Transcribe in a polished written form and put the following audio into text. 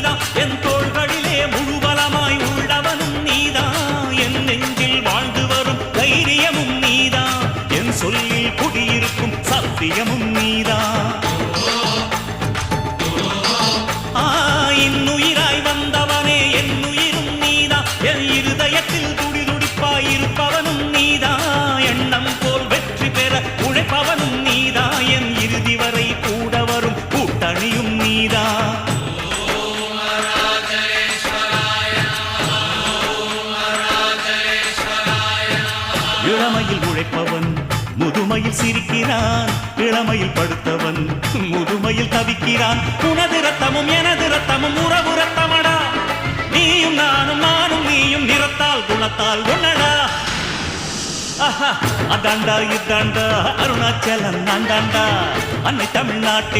நீதான் என் தோள்களிலே முழுபலமாய் உள்ளவனும் நீதான் என் நெஞ்சில் வாழ்ந்து வரும் தைரியமும் நீதான் என் சொல்லில் குடியிருக்கும் சத்தியமும் நீதான் இன்னுயிராய் வந்தவனே என் உயிரும் நீதான் என் இருதயத்தில் துடிதுடிப்பாயிருப்பவனும் நீதான் எண்ணம் போல் வெற்றி பெற உழைப்பவனும் நீதான் என் இறுதி வரை கூட வரும் கூட்டணியும் நீதான் இளமையில் உழைப்பவன் முதுமையில் சிரிக்கிறான் இளமையில் படுத்தவன் முதுமையில் தவிக்கிறான் உனது ரத்தமும் எனது ரத்தமும் உறவு ரத்தமடா நீயும் நானும் நானும் நீயும் நிறத்தால் குணத்தால் ஒன்னடா அதாண்டா இதாண்டா அருணாச்சலம் நான்தாண்டா அன்னை தமிழ்நாட்டில்